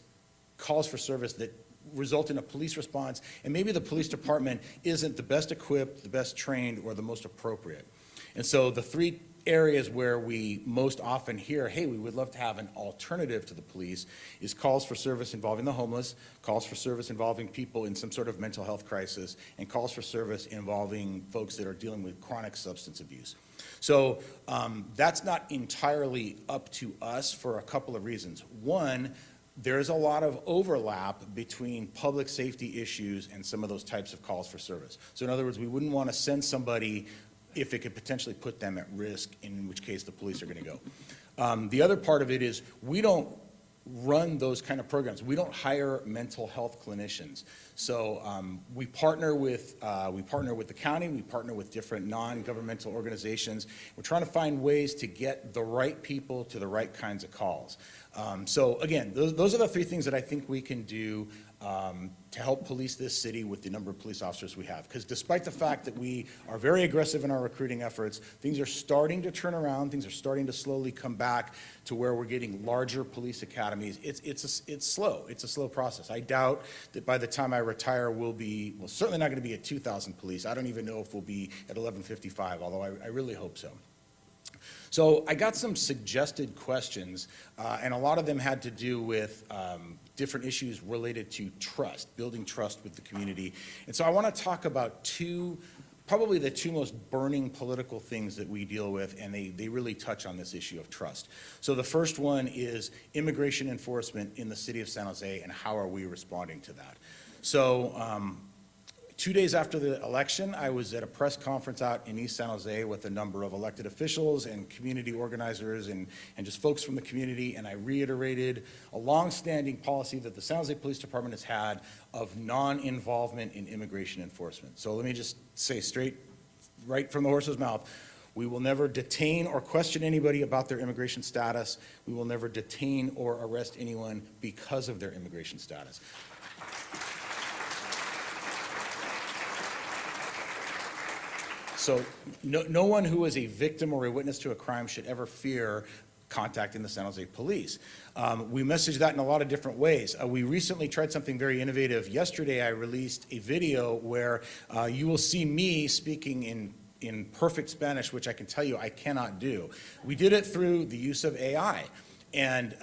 calls for service that result in a police response, and maybe the police department isn't the best equipped, the best trained, or the most appropriate. And so the three areas where we most often hear, hey, we would love to have an alternative to the police, is calls for service involving the homeless, calls for service involving people in some sort of mental health crisis, and calls for service involving folks that are dealing with chronic substance abuse. So that's not entirely up to us for a couple of reasons. One, there's a lot of overlap between public safety issues and some of those types of calls for service. So in other words, we wouldn't want to send somebody if it could potentially put them at risk, in which case the police are going to go. The other part of it is we don't run those kind of programs. We don't hire mental health clinicians. So we partner with the county, we partner with different non-governmental organizations. We're trying to find ways to get the right people to the right kinds of calls. So again, those are the three things that I think we can do to help police this city with the number of police officers we have. Because despite the fact that we are very aggressive in our recruiting efforts, things are starting to turn around, things are starting to slowly come back to where we're getting larger police academies. It's slow. It's a slow process. I doubt that by the time I retire we'll certainly not going to be at 2,000 police. I don't even know if we'll be at 1155, although I really hope so. So I got some suggested questions, and a lot of them had to do with different issues related to trust, building trust with the community. And so I want to talk about probably the two most burning political things that we deal with, and they really touch on this issue of trust. So the first one is immigration enforcement in the city of San Jose, and how are we responding to that? So 2 days after the election, I was at a press conference out in East San Jose with a number of elected officials and community organizers and just folks from the community, and I reiterated a long-standing policy that the San Jose Police Department has had of non-involvement in immigration enforcement. So let me just say right from the horse's mouth, we will never detain or question anybody about their immigration status. We will never detain or arrest anyone because of their immigration status. So no one who is a victim or a witness to a crime should ever fear contacting the San Jose Police. We message that in a lot of different ways. We recently tried something very innovative. Yesterday I released a video where you will see me speaking in perfect Spanish, which I can tell you I cannot do. We did it through the use of AI. And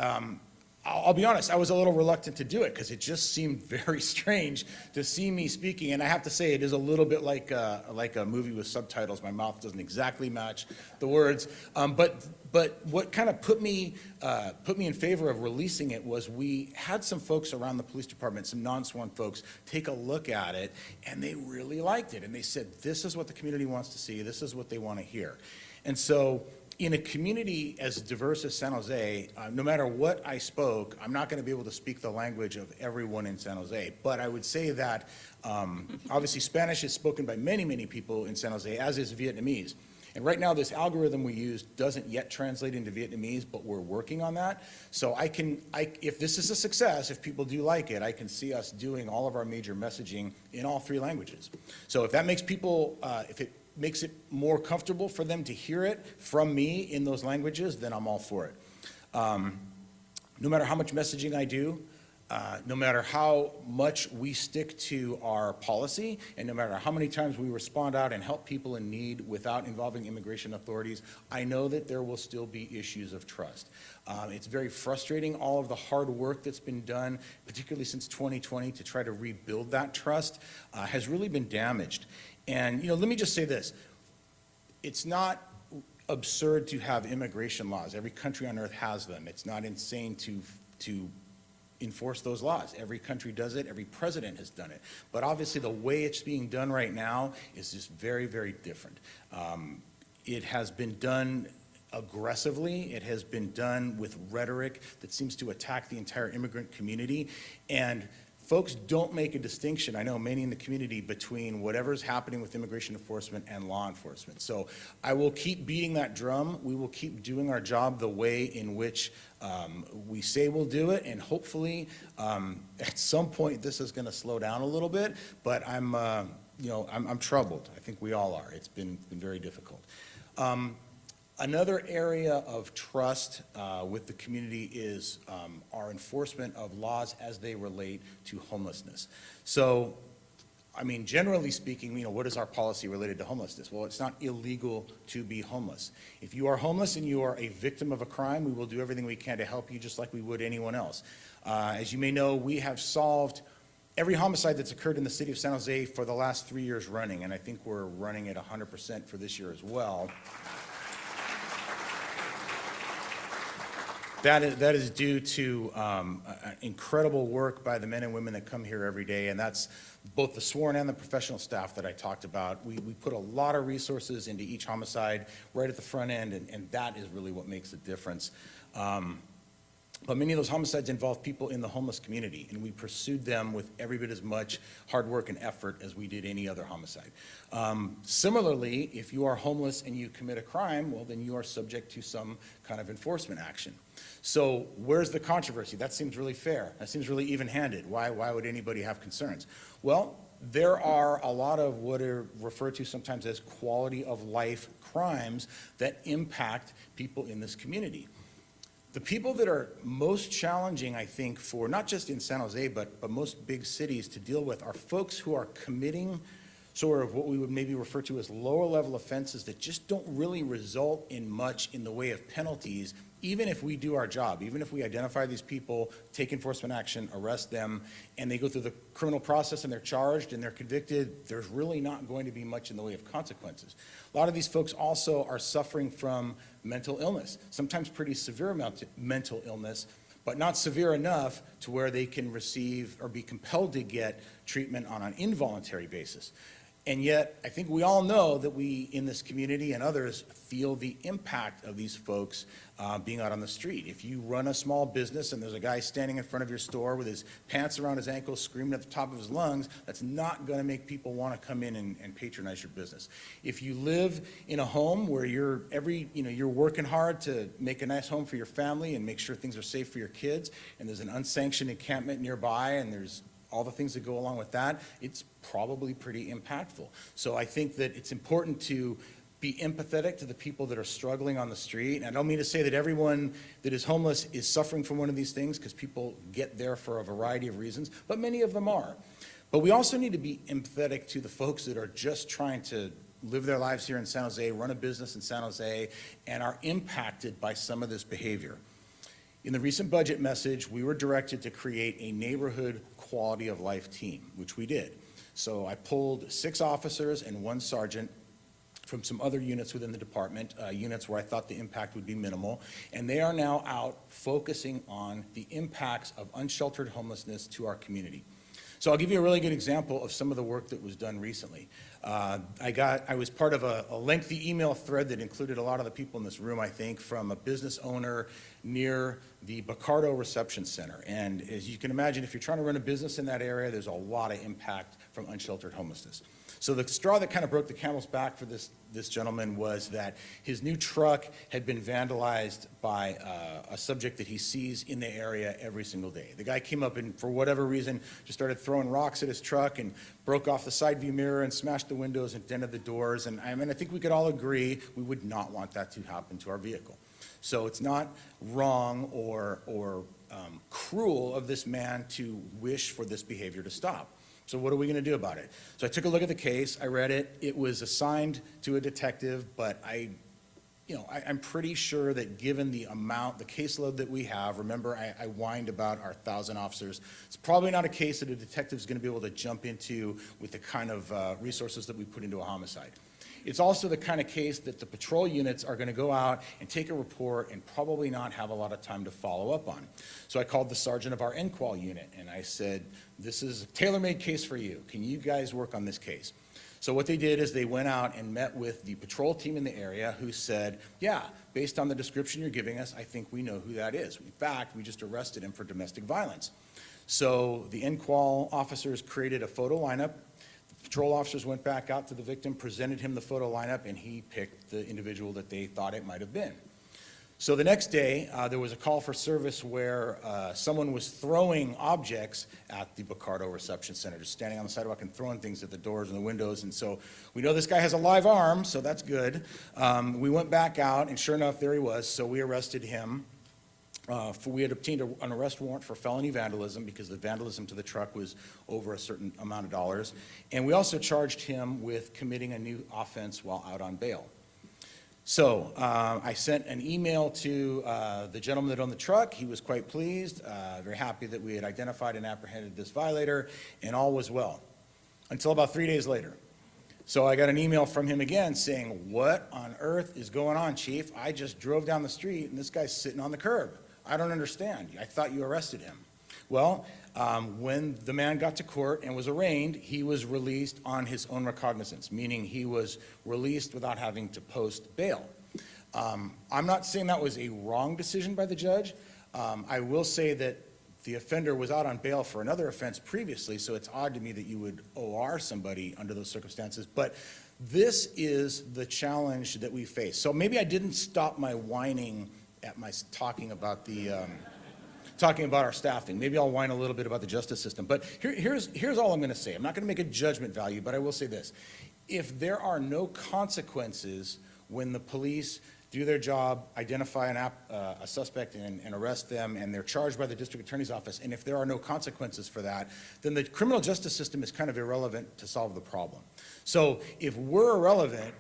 I'll be honest, I was a little reluctant to do it because it just seemed very strange to see me speaking. And I have to say, it is a little bit like a movie with subtitles. My mouth doesn't exactly match the words. But what kind of put me in favor of releasing it was we had some folks around the police department, some non-sworn folks, take a look at it, and they really liked it. And they said, this is what the community wants to see. This is what they want to hear. And so in a community as diverse as San Jose, no matter what I spoke, I'm not going to be able to speak the language of everyone in San Jose. But I would say that obviously Spanish is spoken by many, many people in San Jose, as is Vietnamese. And right now this algorithm we use doesn't yet translate into Vietnamese, but we're working on that. So if this is a success, if people do like it, I can see us doing all of our major messaging in all three languages. So if that makes people, makes it more comfortable for them to hear it from me in those languages, then I'm all for it. No matter how much messaging I do, no matter how much we stick to our policy, and no matter how many times we respond out and help people in need without involving immigration authorities, I know that there will still be issues of trust. It's very frustrating, all of the hard work that's been done, particularly since 2020, to try to rebuild that trust has really been damaged. And, you know, let me just say this. It's not absurd to have immigration laws. Every country on earth has them. It's not insane to enforce those laws. Every country does it. Every president has done it. But obviously the way it's being done right now is just very, very different. It has been done aggressively. It has been done with rhetoric that seems to attack the entire immigrant community. And folks don't make a distinction, I know many in the community, between whatever's happening with immigration enforcement and law enforcement. So I will keep beating that drum. We will keep doing our job the way in which we say we'll do it, and hopefully at some point this is going to slow down a little bit, but I'm troubled. I think we all are. It's been very difficult. Another area of trust with the community is our enforcement of laws as they relate to homelessness. So, I mean, generally speaking, you know, what is our policy related to homelessness? Well, it's not illegal to be homeless. If you are homeless and you are a victim of a crime, we will do everything we can to help you just like we would anyone else. As you may know, we have solved every homicide that's occurred in the city of San Jose for the last 3 years running, and I think we're running at 100% for this year as well. That is due to incredible work by the men and women that come here every day, and that's both the sworn and the professional staff that I talked about. We put a lot of resources into each homicide right at the front end, and that is really what makes a difference. But many of those homicides involve people in the homeless community, and we pursued them with every bit as much hard work and effort as we did any other homicide. Similarly, if you are homeless and you commit a crime, well, then you are subject to some kind of enforcement action. So where's the controversy? That seems really fair. That seems really even-handed. Why would anybody have concerns? Well, there are a lot of what are referred to sometimes as quality of life crimes that impact people in this community. The people that are most challenging, I think, for not just in San Jose, but most big cities to deal with are folks who are committing sort of what we would maybe refer to as lower level offenses that just don't really result in much in the way of penalties, even if we do our job, even if we identify these people, take enforcement action, arrest them, and they go through the criminal process and they're charged and they're convicted, there's really not going to be much in the way of consequences. A lot of these folks also are suffering from mental illness, sometimes pretty severe mental illness, but not severe enough to where they can receive or be compelled to get treatment on an involuntary basis. And yet, I think we all know that we in this community and others feel the impact of these folks being out on the street. If you run a small business and there's a guy standing in front of your store with his pants around his ankles screaming at the top of his lungs, that's not going to make people want to come in and patronize your business. If you live in a home where you're working hard to make a nice home for your family and make sure things are safe for your kids, and there's an unsanctioned encampment nearby and there's all the things that go along with that, it's probably pretty impactful. So I think that it's important to be empathetic to the people that are struggling on the street. And I don't mean to say that everyone that is homeless is suffering from one of these things, because people get there for a variety of reasons, but many of them are. But we also need to be empathetic to the folks that are just trying to live their lives here in San Jose, run a business in San Jose, and are impacted by some of this behavior. In the recent budget message, we were directed to create a neighborhood quality of life team, which we did. So I pulled 6 officers and 1 sergeant from some other units within the department, units where I thought the impact would be minimal, and they are now out focusing on the impacts of unsheltered homelessness to our community. So I'll give you a really good example of some of the work that was done recently. I was part of a lengthy email thread that included a lot of the people in this room, I think, from a business owner near the Bacardo Reception Center. And as you can imagine, if you're trying to run a business in that area, there's a lot of impact from unsheltered homelessness. So the straw that kind of broke the camel's back for this gentleman was that his new truck had been vandalized by a subject that he sees in the area every single day. The guy came up and, for whatever reason, just started throwing rocks at his truck and broke off the side view mirror and smashed the windows and dented the doors. And I mean, I think we could all agree we would not want that to happen to our vehicle. So it's not wrong or cruel of this man to wish for this behavior to stop. So what are we going to do about it? So I took a look at the case. I read it. It was assigned to a detective, but I'm pretty sure that given the amount, the caseload that we have, remember I whined about our 1,000 officers, it's probably not a case that a detective is going to be able to jump into with the kind of resources that we put into a homicide. It's also the kind of case that the patrol units are going to go out and take a report and probably not have a lot of time to follow up on. So I called the sergeant of our NQUAL unit and I said, this is a tailor-made case for you. Can you guys work on this case? So what they did is they went out and met with the patrol team in the area who said, yeah, based on the description you're giving us, I think we know who that is. In fact, we just arrested him for domestic violence. So the NQUAL officers created a photo lineup. Patrol officers went back out to the victim, presented him the photo lineup, and he picked the individual that they thought it might have been. So the next day, there was a call for service where someone was throwing objects at the Bacardo Reception Center, just standing on the sidewalk and throwing things at the doors and the windows. And so we know this guy has a live arm, so that's good. We went back out, and sure enough, there he was. So we arrested him. We had obtained an arrest warrant for felony vandalism because the vandalism to the truck was over a certain amount of dollars. And we also charged him with committing a new offense while out on bail. So I sent an email to the gentleman that owned the truck. He was quite pleased, very happy that we had identified and apprehended this violator, and all was well, until about 3 days later. So I got an email from him again saying, what on earth is going on, Chief? I just drove down the street and this guy's sitting on the curb. I don't understand. I thought you arrested him. Well, when the man got to court and was arraigned, he was released on his own recognizance, meaning he was released without having to post bail. I'm not saying that was a wrong decision by the judge. I will say that the offender was out on bail for another offense previously, so it's odd to me that you would OR somebody under those circumstances. But this is the challenge that we face. So maybe I didn't stop my whining at my talking about our staffing. Maybe I'll whine a little bit about the justice system. But here's all I'm going to say. I'm not going to make a judgment value, but I will say this. If there are no consequences when the police do their job, identify a suspect and arrest them, and they're charged by the district attorney's office, and if there are no consequences for that, then the criminal justice system is kind of irrelevant to solve the problem. So if we're irrelevant,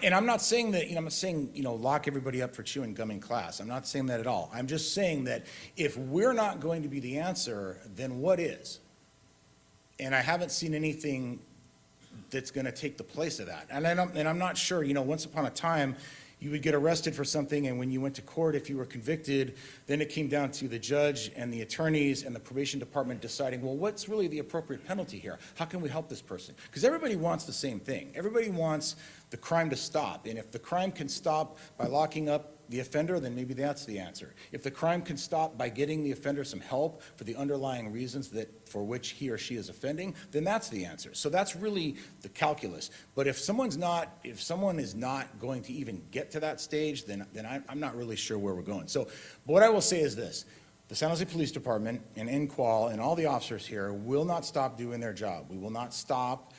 and I'm not saying that, I'm not saying, lock everybody up for chewing gum in class. I'm not saying that at all. I'm just saying that if we're not going to be the answer, then what is? And I haven't seen anything that's going to take the place of that. And I'm not sure, once upon a time, you would get arrested for something, and when you went to court, if you were convicted, then it came down to the judge and the attorneys and the probation department deciding, well, what's really the appropriate penalty here? How can we help this person? Because everybody wants the same thing. Everybody wants the crime to stop, and if the crime can stop by locking up the offender, then maybe that's the answer. If the crime can stop by getting the offender some help for the underlying reasons for which he or she is offending, then that's the answer. So that's really the calculus. But if someone is not going to even get to that stage, then I'm not really sure where we're going. So what I will say is this. The San Jose Police Department and NQUAL and all the officers here will not stop doing their job. We will not stop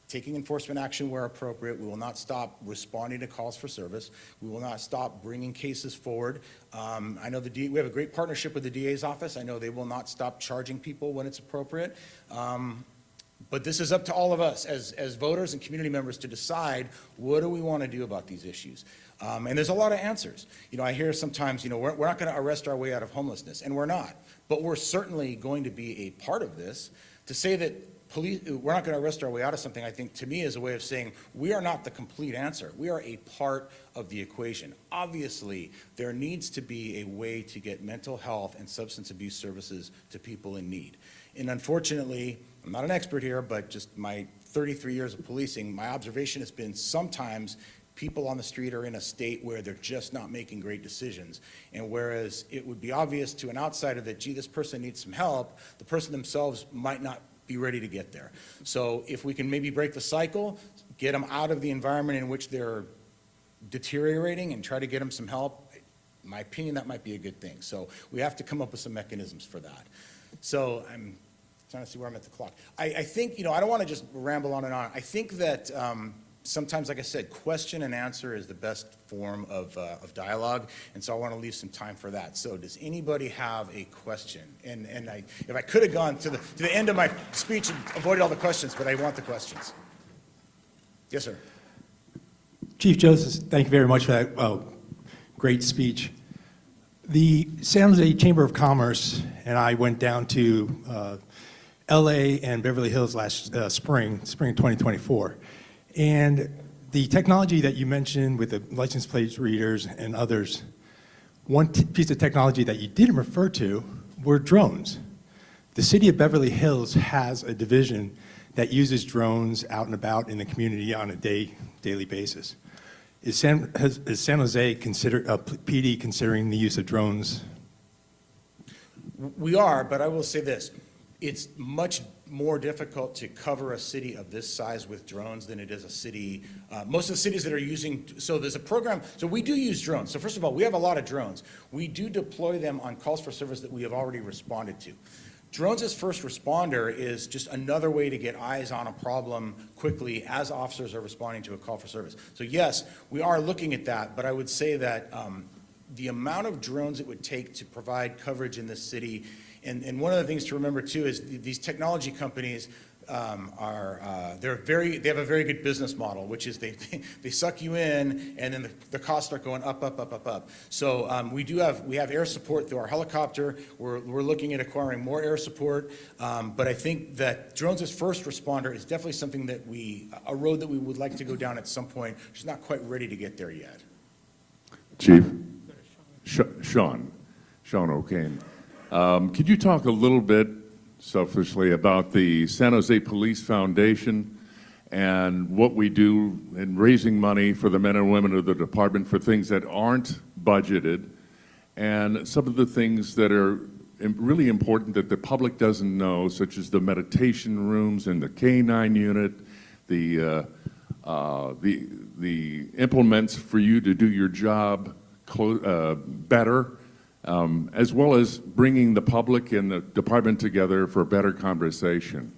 taking enforcement action where appropriate. We will not stop responding to calls for service. We will not stop bringing cases forward. I know we have a great partnership with the DA's office. I know they will not stop charging people when it's appropriate. But this is up to all of us as voters and community members to decide what do we want to do about these issues. And there's a lot of answers. I hear sometimes, we're not going to arrest our way out of homelessness, and we're not. But we're certainly going to be a part of this. To say that we're not going to arrest our way out of something, I think, to me, is a way of saying we are not the complete answer. We are a part of the equation. Obviously, there needs to be a way to get mental health and substance abuse services to people in need. And unfortunately, I'm not an expert here, but just my 33 years of policing, my observation has been sometimes people on the street are in a state where they're just not making great decisions. And whereas it would be obvious to an outsider that, gee, this person needs some help, the person themselves might not be ready to get there. So if we can maybe break the cycle, get them out of the environment in which they're deteriorating and try to get them some help, in my opinion, that might be a good thing. So we have to come up with some mechanisms for that. So I'm trying to see where I'm at the clock. I think, I don't want to just ramble on and on. I think that sometimes, like I said, question and answer is the best form of dialogue, and so I want to leave some time for that. So does anybody have a question? And if I could have gone to the end of my speech and avoided all the questions, but I want the questions. Yes, sir. Chief Joseph, thank you very much for that great speech. The San Jose Chamber of Commerce and I went down to LA and Beverly Hills last spring of 2024. And the technology that you mentioned with the license plate readers and others, one piece of technology that you didn't refer to were drones. The city of Beverly Hills has a division that uses drones out and about in the community on a daily basis. Is San Jose PD considering the use of drones? We are, but I will say this. It's much more difficult to cover a city of this size with drones than it is a city. Most of the cities that are using, so there's a program, so we do use drones. So first of all, we have a lot of drones. We do deploy them on calls for service that we have already responded to. Drones as first responder is just another way to get eyes on a problem quickly as officers are responding to a call for service. So yes, we are looking at that, but I would say that the amount of drones it would take to provide coverage in this city, and one of the things to remember too is these technology companies they have a very good business model, which is they suck you in, and then the costs start going up, up, up, up, up. So we have air support through our helicopter. We're looking at acquiring more air support, but I think that drones as first responder is definitely something that a road that we would like to go down at some point. Just not quite ready to get there yet. Chief, Sean O'Kane, could you talk a little bit selfishly about the San Jose Police Foundation and what we do in raising money for the men and women of the department for things that aren't budgeted, and some of the things that are really important that the public doesn't know, such as the meditation rooms and the K-9 unit, the implements for you to do your job better, as well as bringing the public and the department together for better conversation.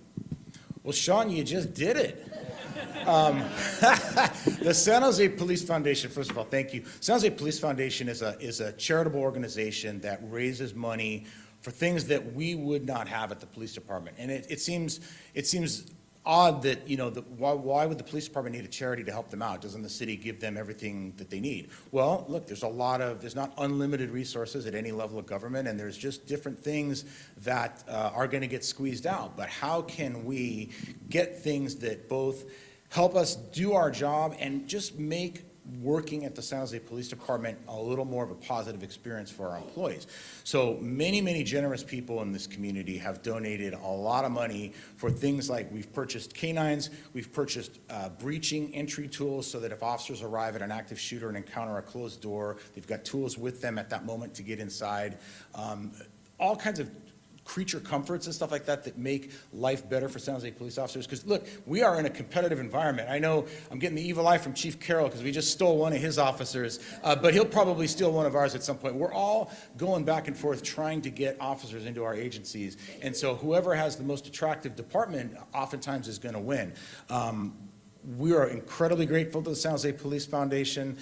Well, Sean, you just did it. The San Jose Police Foundation, first of all, thank you. San Jose Police Foundation is a charitable organization that raises money for things that we would not have at the police department. And it seems odd that, why would the police department need a charity to help them out? Doesn't the city give them everything that they need? Well, look, there's not unlimited resources at any level of government, and there's just different things that are going to get squeezed out. But how can we get things that both help us do our job and just make working at the San Jose Police Department a little more of a positive experience for our employees? So many generous people in this community have donated a lot of money for things like we've purchased canines, we've purchased breaching entry tools so that if officers arrive at an active shooter and encounter a closed door, they've got tools with them at that moment to get inside. All kinds of creature comforts and stuff like that that make life better for San Jose police officers. Because look, we are in a competitive environment. I know I'm getting the evil eye from Chief Carroll because we just stole one of his officers, but he'll probably steal one of ours at some point. We're all going back and forth trying to get officers into our agencies, and so whoever has the most attractive department oftentimes is going to win. We are incredibly grateful to the San Jose Police Foundation.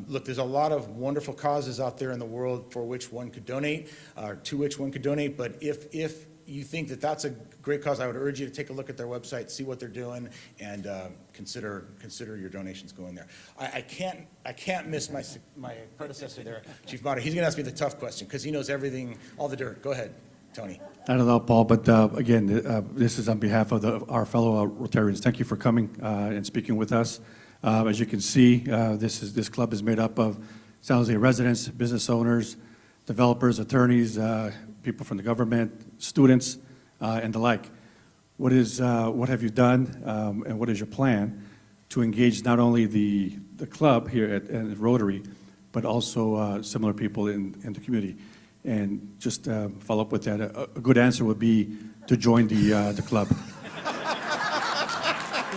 Look, there's a lot of wonderful causes out there in the world for which one could donate, or to which one could donate, but if you think that that's a great cause, I would urge you to take a look at their website, see what they're doing, and consider your donations going there. I can't miss my predecessor there, Chief Mata. He's going to ask me the tough question because he knows everything, all the dirt. Go ahead, Tony. Not at all, Paul, but again, this is on behalf of our fellow Rotarians. Thank you for coming and speaking with us. As you can see, this club is made up of San Jose residents, business owners, developers, attorneys, people from the government, students, and the like. What have you done and what is your plan to engage not only the the club here at Rotary, but also similar people in the community. And just follow up with that, a good answer would be to join the club.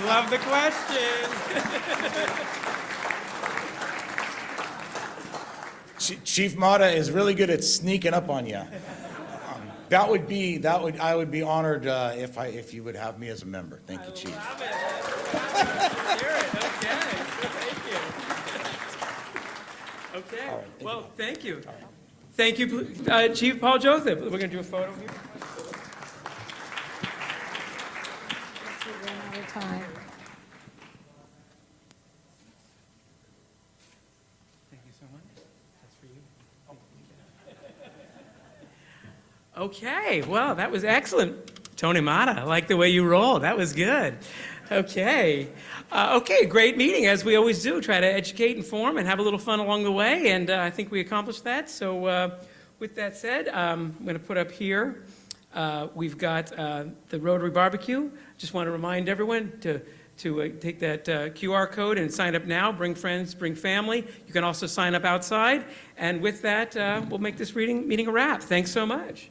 Love the question. Chief Mata is really good at sneaking up on you. I would be honored if you would have me as a member. Thank you, Chief. Love it. Hear it. Okay. Thank you. Okay. All right, Well, thank you. Thank you, Chief Paul Joseph. We're going to do a photo here. Time. Thank you so much. That's for you. Okay, well, that was excellent. Tony Mata, I like the way you rolled. That was good. Okay. Okay, great meeting, as we always do. Try to educate, inform, and have a little fun along the way, and I think we accomplished that. So with that said, I'm going to put up here, we've got the Rotary Barbecue. Just want to remind everyone to take that QR code and sign up now. Bring friends, bring family. You can also sign up outside. And with that, we'll make this meeting a wrap. Thanks so much.